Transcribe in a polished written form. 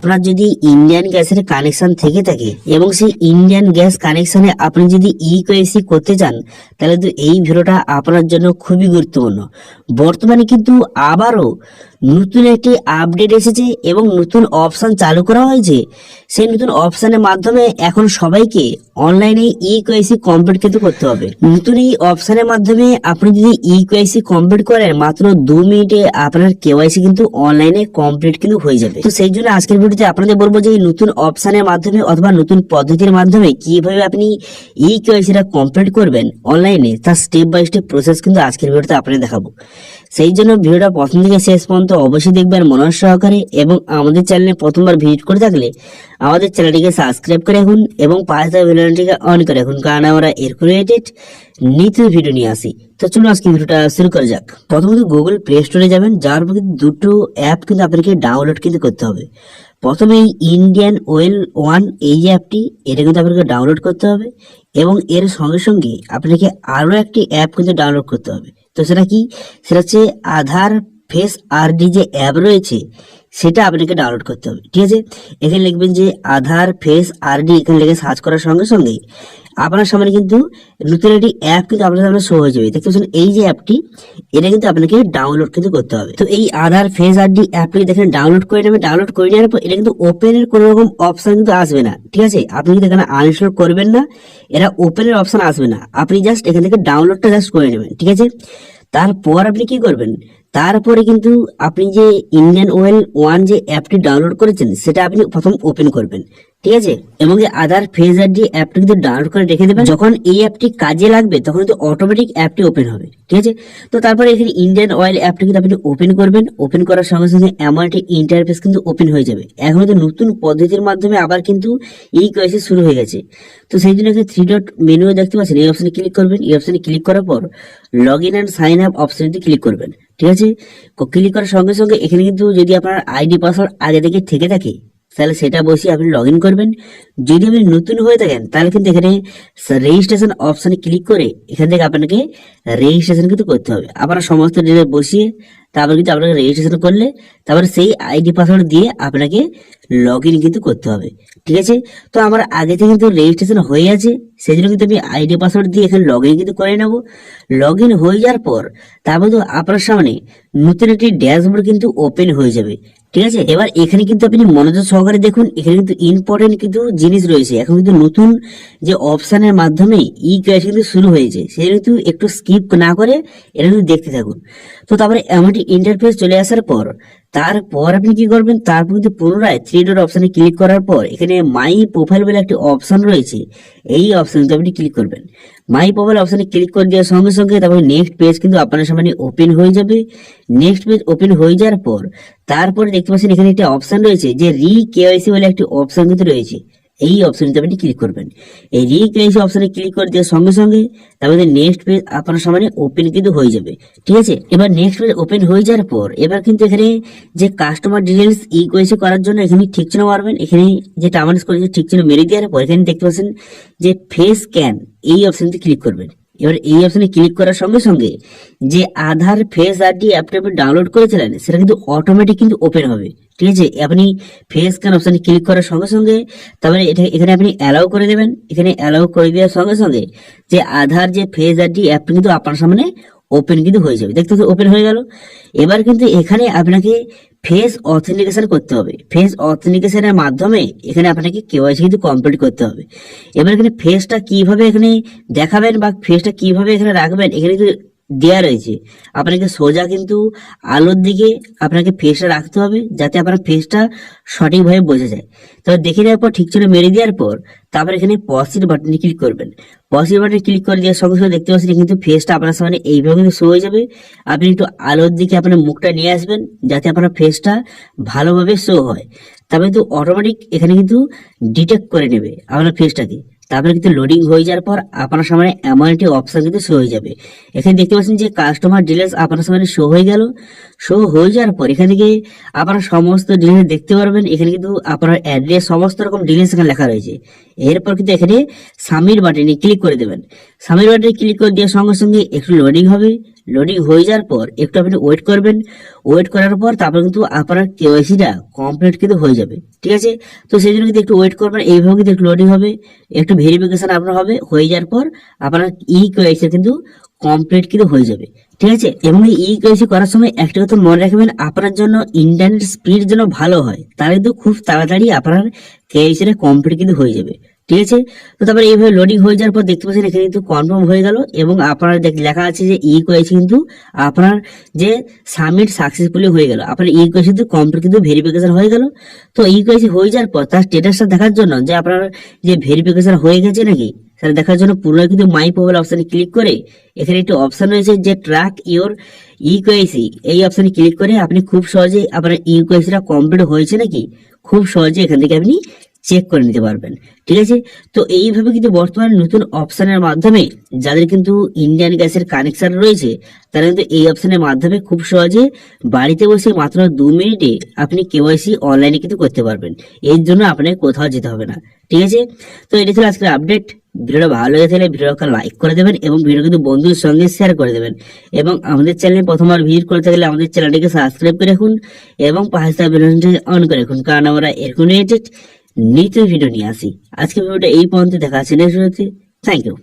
আপনার যদি ইন্ডিয়ান গ্যাসের কানেকশন থেকে থাকে এবং সেই ইন্ডিয়ান গ্যাস কানেকশনে আপনি যদি ইকেওয়াইসি করতে চান, তাহলে তো এই ভিডিওটা আপনার জন্য খুবই গুরুত্বপূর্ণ। বর্তমানে কিন্তু আবারও নতুন একটি আপডেট এসেছে এবং নতুন অপশন চালু করা হয়েছে। সেই নতুন অপশনের মাধ্যমে এখন সবাইকে অনলাইনে ইকেওয়াইসি কমপ্লিট কিন্তু করতে হবে। নতুন এই অপশনের মাধ্যমে আপনি যদি ইকেওয়াইসি কমপ্লিট করেন, মাত্র 2 মিনিটে আপনার কেওয়াইসি কিন্তু অনলাইনে কমপ্লিট কিন্তু হয়ে যাবে। তো সেই জন্য আজকের ভিডিওতে আপনাদের বলবো যে এই নতুন অপশনের মাধ্যমে অথবা নতুন পদ্ধতির মাধ্যমে কিভাবে আপনি ইকেওয়াইসিটা কমপ্লিট করবেন অনলাইনে, তার স্টেপ বাই স্টেপ প্রসেস কিন্তু আজকের ভিডিওতে আপনাদের দেখাবো। সেই জন্য ভিডিওটা প্রথম থেকে শেষ পর্যন্ত অবশ্যই দেখবেন মনোযোগ সহকারে, এবং আমাদের চ্যানেলে প্রথমবার ভিজিট করে থাকলে আমাদের চ্যানেলটিকে সাবস্ক্রাইব করে রাখুন এবং পাশে থাকা বেল আইকনটিকে অন করে রাখুন, কারণ আমরা এরকম রিলেটেড নিত্য ভিডিও নিয়ে আসি। তো চলুন আজকে ভিডিওটা শুরু করা যাক। প্রথমত গুগল প্লে স্টোরে যাবেন, যাওয়ার পর কিন্তু দুটো অ্যাপ কিন্তু আপনাকে ডাউনলোড কিন্তু করতে হবে। প্রথমে এই ইন্ডিয়ান ওয়েল ওয়ান এই যে অ্যাপটি, এটা কিন্তু আপনাকে ডাউনলোড করতে হবে এবং এর সঙ্গে সঙ্গে আপনাকে আরও একটি অ্যাপ কিন্তু ডাউনলোড করতে হবে। তো সেটা কি? সেটা হচ্ছে আধার ফেস আরডি যে অ্যাপ রয়েছে সেটা আপনাকে ডাউনলোড করতে হবে। ঠিক আছে, এখানে লিখবেন যে আধার ফেস আরডি, এখানে লিখে সার্চ করার সঙ্গে সঙ্গে আপনার সামনে কিন্তু নতুন একটি অ্যাপ কিন্তু আপনার সামনে শো হয়ে যাবে। দেখতে পাচ্ছেন এই যে অ্যাপটি, এটা কিন্তু আপনাকে ডাউনলোড কিন্তু করতে হবে। তো এই আধার ফেস আরডি অ্যাপটি দেখেন ডাউনলোড করে নেবেন। ডাউনলোড করে নেওয়ার পর এটা কিন্তু ওপেনের কোনো রকম অপশন কিন্তু আসবে না। ঠিক আছে, আপনি কিন্তু এখানে আনইনস্টল করবেন না, এটা ওপেনের অপশন আসবে না। আপনি জাস্ট এখান থেকে ডাউনলোডটা জাস্ট করে নেবেন। ঠিক আছে, তারপর আপনি কি করবেন, তারপরে কিন্তু আপনি যে ইন্ডিয়ান ওয়েল ওয়ান যে অ্যাপটি ডাউনলোড করেছেন সেটা আপনি প্রথম ওপেন করবেন। ঠিক আছে, এবং আধার ফেস আইডি অ্যাপটি কিন্তু ডাউনলোড করে রেখে দেবেন। যখন এই অ্যাপটি কাজে লাগবে তখন কিন্তু অটোমেটিক অ্যাপটি ওপেন হবে। ঠিক আছে, তো তারপরে এখানে ইন্ডিয়ান অয়েল অ্যাপটি কিন্তু আপনি ওপেন করবেন। ওপেন করার সঙ্গে সঙ্গে এমন একটি ইন্টারফেস কিন্তু ওপেন হয়ে যাবে। এখন কিন্তু নতুন পদ্ধতির মাধ্যমে আবার কিন্তু এই কেওয়াইসি শুরু হয়ে গেছে। তো সেই জন্য এখানে 3 ডট মেনু দেখতে পাচ্ছেন, এই অপশনে ক্লিক করবেন। এই অপশনে ক্লিক করার পর log in and sign up অপশনটি ক্লিক করবেন। ঠিক আছে, ক্লিক করার সঙ্গে সঙ্গে এখানে কিন্তু যদি আপনার আইডি পাসওয়ার্ড আগে থেকে থাকে তাহলে সেটা বসিয়ে আপনি লগ ইন করবেন। যদি আপনি নতুন হয়ে থাকেন তাহলে কিন্তু এখানে রেজিস্ট্রেশন অপশনে ক্লিক করে এখান থেকে আপনাকে রেজিস্ট্রেশন কিন্তু করতে হবে। আপনার সমস্ত ডিটেল বসিয়ে তারপর কিন্তু আপনাকে রেজিস্ট্রেশন করলে তারপরে সেই আইডি পাসওয়ার্ড দিয়ে আপনাকে লগ ইন কিন্তু করতে হবে। ঠিক আছে, তো আমার আগে থেকে কিন্তু রেজিস্ট্রেশন হয়ে আছে, সেই জন্য কিন্তু আমি আইডি পাসওয়ার্ড দিয়ে এখানে লগ ইন কিন্তু করে নেব। লগ ইন হয়ে যাওয়ার পর তারপর তো আপনার সামনে নতুন একটি ড্যাশবোর্ড কিন্তু ওপেন হয়ে যাবে। ঠিক আছে, এবার এখানে কিন্তু আপনি মনোযোগ সহকারে দেখুন, এখানে কিন্তু ইম্পর্টেন্ট কিন্তু জিনিস রয়েছে। এখন কিন্তু নতুন যে অপশনের মাধ্যমে ইকেওয়াইসি কিন্তু শুরু হয়েছে, সেটা কিন্তু একটু স্কিপ না করে এটা কিন্তু দেখতে থাকুন। তো তারপরে এমন ইন্টারফেস চলে আসার পর তারপর আপনি কি করবেন, তারপর কিন্তু পুনরায় 3 ডট অপশনে ক্লিক করার পর এখানে মাই প্রোফাইল বলে একটি অপশন রয়েছে, এই অপশনটা আপনি ক্লিক করবেন। মাই প্রোফাইল অপশনে ক্লিক করে দেওয়ার সঙ্গে সঙ্গে তারপরে নেক্সট পেজ কিন্তু আপনার সামনে ওপেন হয়ে যাবে। নেক্সট পেজ ওপেন হয়ে যাওয়ার পর তারপরে দেখতে পাচ্ছেন এখানে একটা অপশন রয়েছে যে রি কেওয়াইসি বলে একটি অপশন কিন্তু রয়েছে, এই অপশনটা আপনি ক্লিক করবেন। এই রি কেওয়াইসি অপশনে ক্লিক করে দেওয়ার সঙ্গে সঙ্গে তারপরে নেক্সট পেজ আপনার সামনে ওপেন কিন্তু হয়ে যাবে। ঠিক আছে, এবার নেক্সট পেজ ওপেন হয়ে যাওয়ার পর এবার কিন্তু এখানে যে কাস্টমার ডিটেলস ইকেওয়াইসি করার জন্য এখানে ঠিক চিহ্ন মারবেন। এখানে যে টার্মিনেট করেছে ঠিক চিহ্ন মেরে দেওয়ার পর এখানে দেখতে পাচ্ছেন যে ফেস স্ক্যান, এই অপশনটি ক্লিক করবেন। এবার এই অপশনে ক্লিক করার সঙ্গে সঙ্গে যে আধার ফেস আইডি অ্যাপটা আপনি ডাউনলোড করেছিলেন সেটা কিন্তু অটোমেটিক কিন্তু ওপেন হবে। ঠিক আছে, আপনি ফেস স্ক্যান অপশনে ক্লিক করার সঙ্গে সঙ্গে তারপরে এখানে আপনি অ্যালাউ করে দেবেন। এখানে অ্যালাউ করে দেওয়ার সঙ্গে সঙ্গে যে আধার যে ফেস আইডি অ্যাপটা কিন্তু আপনার সামনে ওপেন কিন্তু হয়ে যাবে। দেখতে ওপেন হয়ে গেল। এবার কিন্তু এখানে আপনাকে ফেস অথেন্টিকেশন করতে হবে। ফেস অথেন্টিকেশনের মাধ্যমে এখানে আপনাকে কেওয়াইসি কিন্তু কমপ্লিট করতে হবে। এবার এখানে ফেসটা কিভাবে এখানে দেখাবেন বা ফেসটা কিভাবে এখানে রাখবেন এখানে কিন্তু দেওয়া রয়েছে। আপনাকে সোজা কিন্তু আলোর দিকে আপনাকে ফেসটা রাখতে হবে যাতে আপনার ফেসটা সঠিকভাবে বোঝা যায়। তবে দেখে নেওয়ার পর ঠিক ছিল মেরে দেওয়ার পর তারপর এখানে পজিটিভ বাটনে ক্লিক করবেন। পজিটিভ বাটনে ক্লিক করে দেওয়ার সঙ্গে সঙ্গে দেখতে পাচ্ছেন কিন্তু ফেসটা আপনার সামনে এইভাবে কিন্তু শো হয়ে যাবে। আপনি একটু আলোর দিকে আপনার মুখটা নিয়ে আসবেন যাতে আপনার ফেসটা ভালোভাবে শো হয়। তবে কিন্তু অটোমেটিক এখানে কিন্তু ডিটেক্ট করে নেবে আপনার ফেসটাকে। তারপরে কিন্তু লোডিং হয়ে যাওয়ার পর আপনার সামনে এমন একটি অপশন কিন্তু শো হয়ে যাবে। এখানে দেখতে পাচ্ছেন যে কাস্টমার ডিটেলস আপনার সামনে শো হয়ে গেল। শো হয়ে যাওয়ার পর এখান থেকে আপনারা সমস্ত ডিটেলস দেখতে পারবেন। এখানে কিন্তু আপনার অ্যাড্রেস সমস্ত রকম ডিটেলস এখানে লেখা রয়েছে। এরপর কিন্তু এখানে সাবমিট বাটনে ক্লিক করে দেবেন। সাবমিট বাটনে ক্লিক করে দেওয়ার সঙ্গে সঙ্গে একটু লোডিং হবে। লোডিং হয়ে যাওয়ার পর একটু আপনি ওয়েট করবেন। ওয়েট করার পর তারপর কিন্তু আপনার কেওয়াইসিটা কমপ্লিট কিন্তু হয়ে যাবে। ঠিক আছে, তো সেই জন্য কিন্তু একটু ওয়েট করবেন। এইভাবে কিন্তু একটু লোডিং হবে, একটু ভেরিফিকেশন আপনার হবে, হয়ে যাওয়ার পর আপনার ই কেওয়াইসি কিন্তু কমপ্লিট কিন্তু হয়ে যাবে। ঠিক আছে, এবং এই কেওয়াইসি করার সময় একটা কথা মনে রাখবেন, আপনার জন্য ইন্টারনেট স্পিড যেন ভালো হয়, তাহলে কিন্তু খুব তাড়াতাড়ি আপনার কেওয়াইসিটা কমপ্লিট কিন্তু হয়ে যাবে। ঠিক আছে, তো তারপরে এইভাবে লোডিং হয়ে যাওয়ার পর দেখতে পাচ্ছেন এখানে কিন্তু কনফার্ম হয়ে গেল, এবং আপনার লেখা আছে যে ই কেওয়াইসি কিন্তু আপনার যে সাবমিট সাকসেসফুলি হয়ে গেল, আপনার ই কেওয়াইসি কিন্তু কমপ্লিট কিন্তু ভেরিফিকেশন হয়ে গেল। তো ই কেওয়াইসি হয়ে যাওয়ার পর তার স্ট্যাটাসটা দেখার জন্য যে আপনার যে ভেরিফিকেশন হয়ে গেছে নাকি সেটা দেখার জন্য পুনরায় কিন্তু মাই প্রোফাইল অপশনে ক্লিক করে এখানে একটি অপশন রয়েছে যে ট্র্যাক ইওর ই কেওয়াইসি, এই অপশনে ক্লিক করে আপনি খুব সহজেই আপনার ই কেওয়াইসিটা কমপ্লিট হয়েছে নাকি খুব সহজে এখান থেকে আপনি চেক করে নিতে পারবেন। ঠিক আছে, তো এইভাবে কিন্তু বর্তমানে নতুন অপশনের মাধ্যমে যাদের কিন্তু ইন্ডিয়ান গ্যাসের কানেকশন রয়েছে তারা কিন্তু এই অপশনের মাধ্যমে খুব সহজে বাড়িতে বসে মাত্র 2 মিনিটে আপনি কেওয়াইসি অনলাইনে কিন্তু করতে পারবেন। এর জন্য আপনাকে কোথাও যেতে হবে না। ঠিক আছে, তো এটা ছিল আজকের আপডেট। ভিডিওটা ভালো লেগে থাকলে ভিডিওটা লাইক করে দেবেন এবং ভিডিও কিন্তু বন্ধুদের সঙ্গে শেয়ার করে দেবেন, এবং আমাদের চ্যানেলে প্রথমবার ভিজিট করে থাকলে আমাদের চ্যানেলটিকে সাবস্ক্রাইব করে রাখুন এবং পাশে থাকা বেল আইকনটি অন করে রাখুন, কারণ আমরা এরকম রিলেটেড নিত্য ভিডিও নিয়ে আসি। আজকে ভিডিওটা এই পর্যন্ত, দেখা আছে নেক্সট ভিডিওতে। Thank you.